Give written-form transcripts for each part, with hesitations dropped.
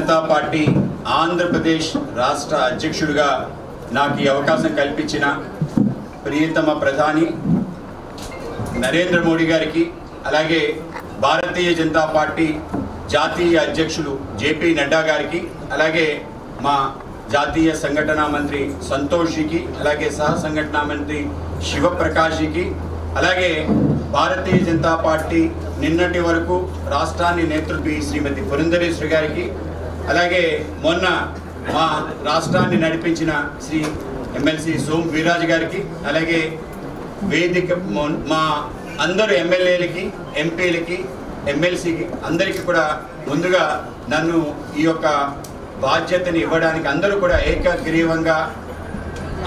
Janata party Andhra Pradesh రాష్ట్ర అధ్యక్షుడిగా నాకు ఈ అవకాశం కల్పించిన ప్రియతమ ప్రధాని నరేంద్ర మోడీ గారికి, అలాగే భారతీయ జనతా పార్టీ జాతీయ అధ్యక్షులు జేపీ నడ్డా గారికి, అలాగే మా జాతీయ సంఘటనా మంత్రి సంతోష్ జీకి, అలాగే సహ సంఘటనా మంత్రి శివప్రకాష్ జీకి, అలాగే భారతీయ జనతా పార్టీ నిన్నటి వరకు రాష్ట్రాన్ని నేతృత్వి శ్రీమతి పురంధరేశ్వరి గారికి, అలాగే మొన్న మా రాష్ట్రాన్ని నడిపించిన శ్రీ ఎమ్మెల్సీ సోమ్ వీర్రాజు గారికి, అలాగే వేదిక మా అందరు ఎమ్మెల్యేలకి, ఎంపీలకి, ఎమ్మెల్సీకి అందరికీ కూడా ముందుగా నన్ను ఈ యొక్క బాధ్యతని ఇవ్వడానికి అందరూ కూడా ఏకగ్రీవంగా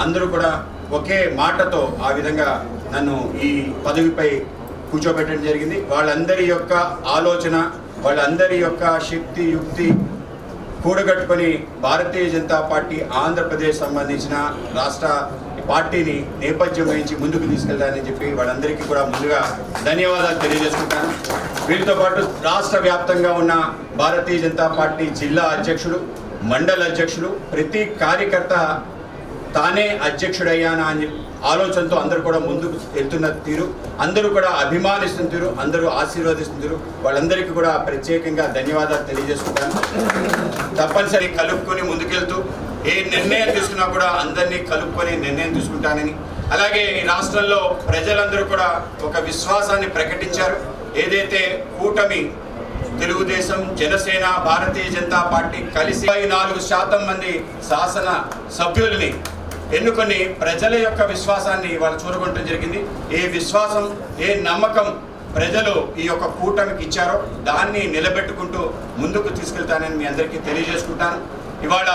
అందరూ కూడా ఒకే మాటతో ఆ విధంగా నన్ను ఈ పదవిపై కూర్చోబెట్టడం జరిగింది. వాళ్ళందరి యొక్క ఆలోచన, వాళ్ళందరి యొక్క శక్తి యుక్తి కూడగట్టుకొని భారతీయ జనతా పార్టీ ఆంధ్రప్రదేశ్ సంబంధించిన రాష్ట్ర పార్టీని నేపథ్యం వహించి ముందుకు తీసుకెళ్తానని చెప్పి వాళ్ళందరికీ కూడా ముందుగా ధన్యవాదాలు తెలియజేసుకుంటాను. వీటితో పాటు రాష్ట్ర వ్యాప్తంగా ఉన్న భారతీయ జనతా పార్టీ జిల్లా అధ్యక్షులు, మండల అధ్యక్షులు, ప్రతి కార్యకర్త తానే అధ్యక్షుడయ్యానా అని ఆలోచనతో అందరూ కూడా ముందుకు వెళ్తున్న తీరు, అందరూ కూడా అభిమానిస్తున్న తీరు, అందరూ ఆశీర్వదిస్తున్న తీరు, వాళ్ళందరికీ కూడా ప్రత్యేకంగా ధన్యవాదాలు తెలియజేసుకుంటాను. తప్పనిసరి కలుపుకొని ముందుకెళ్తూ ఏ నిర్ణయం తీసుకున్నా కూడా అందరినీ కలుపుకొని నిర్ణయం తీసుకుంటానని, అలాగే ఈ రాష్ట్రంలో ప్రజలందరూ కూడా ఒక విశ్వాసాన్ని ప్రకటించారు. ఏదైతే కూటమి తెలుగుదేశం, జనసేన, భారతీయ జనతా పార్టీ కలిసి 4% మంది శాసన సభ్యుల్ని ఎన్నుకొని ప్రజల యొక్క విశ్వాసాన్ని వాళ్ళు చూరగొనడం జరిగింది. ఏ విశ్వాసం, ఏ నమ్మకం ప్రజలు ఈ యొక్క కూటమికి ఇచ్చారో దాన్ని నిలబెట్టుకుంటూ ముందుకు తీసుకెళ్తానని మీ అందరికీ తెలియజేసుకుంటాను. ఇవాళ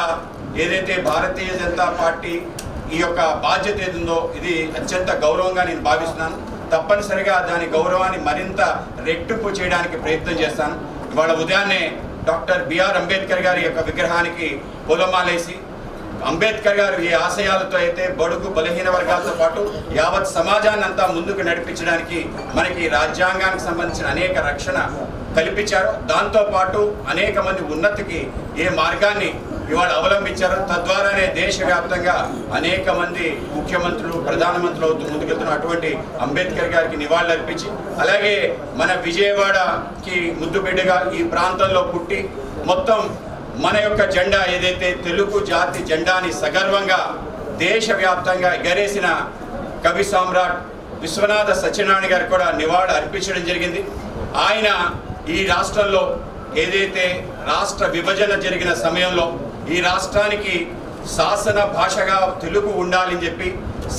ఏదైతే భారతీయ జనతా పార్టీ ఈ యొక్క బాధ్యత ఏదుందో ఇది అత్యంత గౌరవంగా నేను భావిస్తున్నాను. తప్పనిసరిగా దాని గౌరవాన్ని మరింత రెట్టింపు చేయడానికి ప్రయత్నం చేస్తాను. ఇవాళ ఉదయాన్నే డాక్టర్ బిఆర్ అంబేద్కర్ గారి యొక్క విగ్రహానికి పూలమాలేసి, అంబేద్కర్ గారు ఏ ఆశయాలతో అయితే బడుగు బలహీన వర్గాలతో పాటు యావత్ సమాజాన్ని అంతా ముందుకు నడిపించడానికి మనకి రాజ్యాంగానికి సంబంధించిన అనేక రక్షణ కల్పించారు, దాంతోపాటు అనేక మంది ఉన్నతికి ఏ మార్గాన్ని ఇవాళ అవలంబించారు, తద్వారానే దేశవ్యాప్తంగా అనేక మంది ముఖ్యమంత్రులు, ప్రధానమంత్రులు అవుతూ ముందుకెళ్తున్న అటువంటి అంబేద్కర్ గారికి నివాళులర్పించి, అలాగే మన విజయవాడకి ముద్దుబిడ్డగా ఈ ప్రాంతంలో పుట్టి మొత్తం మన యొక్క జెండా ఏదైతే తెలుగు జాతి జెండాని సగర్వంగా దేశవ్యాప్తంగా ఎగరేసిన కవి సామ్రాట్ విశ్వనాథ సత్యనారాయణ గారు కూడా నివాళులు అర్పించడం జరిగింది. ఆయన ఈ రాష్ట్రంలో ఏదైతే రాష్ట్ర విభజన జరిగిన సమయంలో ఈ రాష్ట్రానికి శాసన భాషగా తెలుగు ఉండాలని చెప్పి,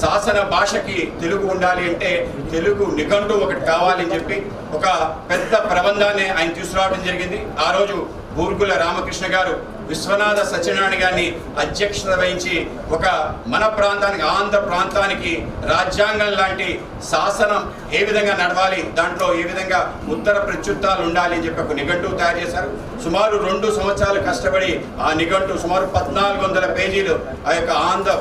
శాసన భాషకి తెలుగు ఉండాలి అంటే తెలుగు నిఘంటు ఒకటి కావాలని చెప్పి ఒక పెద్ద ప్రబంధాన్ని ఆయన తీసుకురావడం జరిగింది. ఆ రోజు బూర్గుల రామకృష్ణ గారు విశ్వనాథ సత్యనారాయణ గారిని అధ్యక్షత వహించి ఒక మన ప్రాంతానికి, ఆంధ్ర ప్రాంతానికి రాజ్యాంగం లాంటి శాసనం ఏ విధంగా నడవాలి, దాంట్లో ఏ విధంగా ఉత్తర ప్రత్యుత్తాలు ఉండాలి అని చెప్పి ఒక నిఘంటువు తయారు చేశారు. సుమారు 2 సంవత్సరాలు కష్టపడి ఆ నిఘంటువు సుమారు 1400 పేజీలు ఆ యొక్క ఆంధ్ర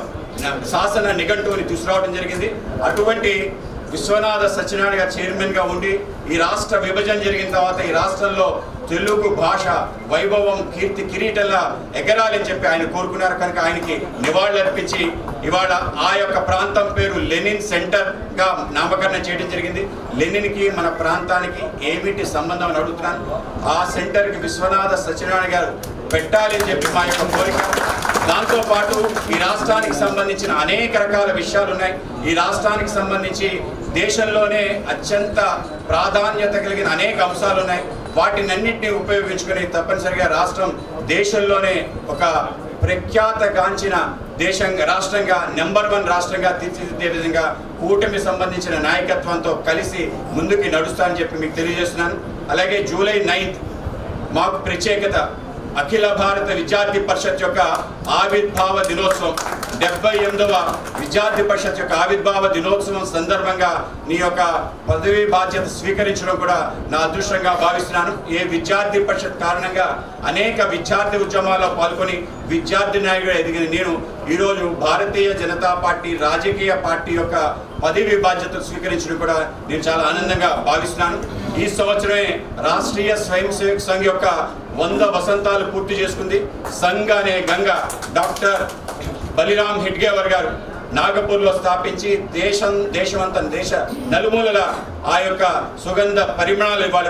శాసన నిఘంటువుని తీసుకురావడం జరిగింది. అటువంటి విశ్వనాథ సత్యనారాయణ గారు చైర్మన్గా ఉండి ఈ రాష్ట్ర విభజన జరిగిన తర్వాత ఈ రాష్ట్రంలో తెలుగు భాష వైభవం, కీర్తి కిరీటంలా ఎగరాలని చెప్పి ఆయన కోరుకున్నారు. కనుక ఆయనకి నివాళులు అర్పించి ఇవాళ ఆ యొక్క ప్రాంతం పేరు లెనిన్ సెంటర్గా నామకరణం చేయడం జరిగింది. లెనిన్కి మన ప్రాంతానికి ఏమిటి సంబంధం అని అడుగుతున్నాను. ఆ సెంటర్కి విశ్వనాథ సత్యనారాయణ గారు పెట్టాలి అని చెప్పి మా యొక్క కోరిక. దాంతోపాటు ఈ రాష్ట్రానికి సంబంధించిన అనేక రకాల విషయాలు ఉన్నాయి. ఈ రాష్ట్రానికి సంబంధించి దేశంలోనే అత్యంత ప్రాధాన్యత కలిగిన అనేక అంశాలు ఉన్నాయి. వాటినన్నింటినీ ఉపయోగించుకొని తప్పనిసరిగా రాష్ట్రం దేశంలోనే ఒక ప్రఖ్యాతగాంచిన రాష్ట్రంగా నెంబర్ 1 రాష్ట్రంగా తీర్చిదిద్దే విధంగా కూటమి సంబంధించిన నాయకత్వంతో కలిసి ముందుకు నడుస్తానని చెప్పి మీకు తెలియజేస్తున్నాను. అలాగే జూలై 9 మాకు ప్రత్యేకత అఖిల భారత విద్యార్థి పరిషత్ యొక్క ఆవిర్భావ దినోత్సవం, 78వ విద్యార్థి పరిషత్ యొక్క ఆవిర్భావ దినోత్సవం సందర్భంగా నీ యొక్క పదవీ బాధ్యత స్వీకరించడం కూడా నా అదృష్టంగా భావిస్తున్నాను. ఏ విద్యార్థి పరిషత్ కారణంగా అనేక విద్యార్థి ఉద్యమాల్లో పాల్గొని విద్యార్థి నాయకుడు ఎదిగిన నేను ఈరోజు భారతీయ జనతా పార్టీ రాజకీయ పార్టీ యొక్క పదవి బాధ్యతలు స్వీకరించడం కూడా నేను చాలా ఆనందంగా భావిస్తున్నాను. ఈ సంవత్సరమే రాష్ట్రీయ స్వయం సేవక్ సంఘ్ యొక్క 100 వసంతాలు పూర్తి చేసుకుంది. సంఘ్ అనే గంగ డాక్టర్ బలిరామ్ హిడ్గేవర్ గారు నాగపూర్లో స్థాపించి దేశ నలుమూలల ఆ యొక్క సుగంధ పరిమళాలు ఇవాళ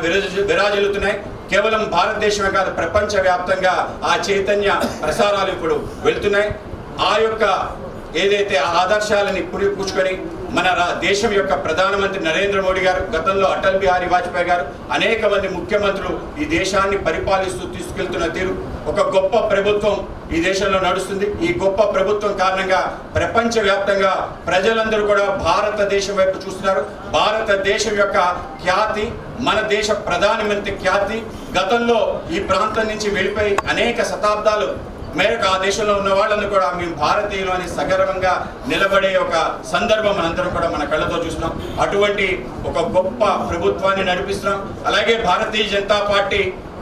విరాజిల్లుతున్నాయి. కేవలం భారతదేశమే కాదు, ప్రపంచవ్యాప్తంగా ఆ చైతన్య ప్రసారాలు ఇప్పుడు వెళ్తున్నాయి. ఆ యొక్క ఏదైతే ఆదర్శాలని పురిపుచ్చుకొని మన దేశం యొక్క ప్రధానమంత్రి నరేంద్ర మోడీ గారు, గతంలో అటల్ బిహారీ వాజ్పేయి గారు, అనేక మంది ముఖ్యమంత్రులు ఈ దేశాన్ని పరిపాలిస్తూ తీసుకెళ్తున్న తీరు, ఒక గొప్ప ప్రభుత్వం ఈ దేశంలో నడుస్తుంది. ఈ గొప్ప ప్రభుత్వం కారణంగా ప్రపంచవ్యాప్తంగా ప్రజలందరూ కూడా భారతదేశం వైపు చూస్తున్నారు. భారతదేశం యొక్క ఖ్యాతి, మన దేశ ప్రధానమంత్రి ఖ్యాతి గతంలో ఈ ప్రాంతం నుంచి వెళ్ళిపోయి అనేక శతాబ్దాలు మేరకు ఆ దేశంలో ఉన్న వాళ్ళని కూడా మేము భారతీయులు అని సగర్వంగా నిలబడే ఒక సందర్భం మనందరం కూడా మన కళ్ళతో చూస్తున్నాం. అటువంటి ఒక గొప్ప ప్రభుత్వాన్ని నడిపిస్తున్నాం. అలాగే భారతీయ జనతా పార్టీ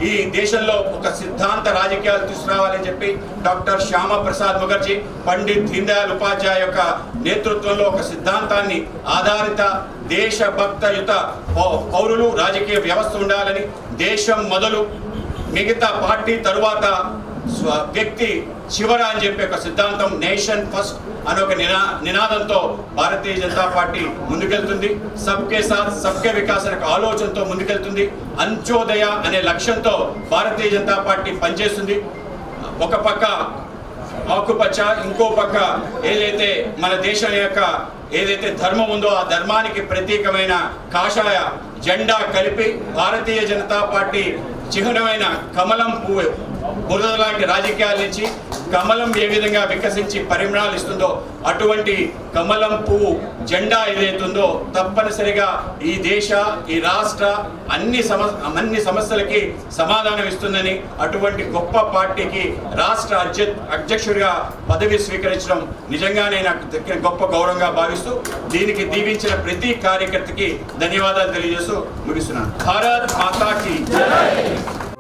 ఈ దేశంలో ఒక సిద్ధాంత రాజకీయాలు తీసుకురావాలని చెప్పి డాక్టర్ శ్యామా ప్రసాద్ ముఖర్జీ, పండిత్ దీన్ దయాళ్ ఉపాధ్యాయ యొక్క నేతృత్వంలో ఒక సిద్ధాంతాన్ని ఆధారిత దేశభక్తయుత పౌరులు రాజకీయ వ్యవస్థ ఉండాలని, దేశం మొదలు మిగతా పార్టీ తరువాత వ్యక్తి చివర అని చెప్పి ఒక సిద్ధాంతం, నేషన్ ఫస్ట్ అనే ఒక నినాదంతో భారతీయ జనతా పార్టీ ముందుకెళ్తుంది. సబ్కే సాత్ సబ్కే వికాస్ అనే ఆలోచనతో ముందుకెళ్తుంది. అంత్యోదయ అనే లక్ష్యంతో భారతీయ జనతా పార్టీ పనిచేస్తుంది. ఒక పక్క ఆకుపచ్చ, ఇంకో పక్క ఏదైతే మన దేశం యొక్క ఏదైతే ధర్మం ఉందో ఆ ధర్మానికి ప్రతీకమైన కాషాయ జెండా కలిపి భారతీయ జనతా పార్టీ చిహ్నమైన కమలం పువ్వు బురద లాంటి రాజకీయాల నుంచి కమలం ఏ విధంగా వికసించి పరిమాణాలు ఇస్తుందో అటువంటి కమలం పువ్వు జెండా ఏదైతుందో తప్పనిసరిగా ఈ దేశ, ఈ రాష్ట్ర అన్ని సమస్యలకి సమాధానం ఇస్తుందని, అటువంటి గొప్ప పార్టీకి రాష్ట్ర అధ్యక్షుడిగా పదవి స్వీకరించడం నిజంగానే నాకు దక్కిన గొప్ప గౌరవంగా భావిస్తూ దీనికి దీవించిన ప్రతి కార్యకర్తకి ధన్యవాదాలు తెలియజేస్తూ ముగిస్తున్నాను. భారత్ మాతా కీ జై.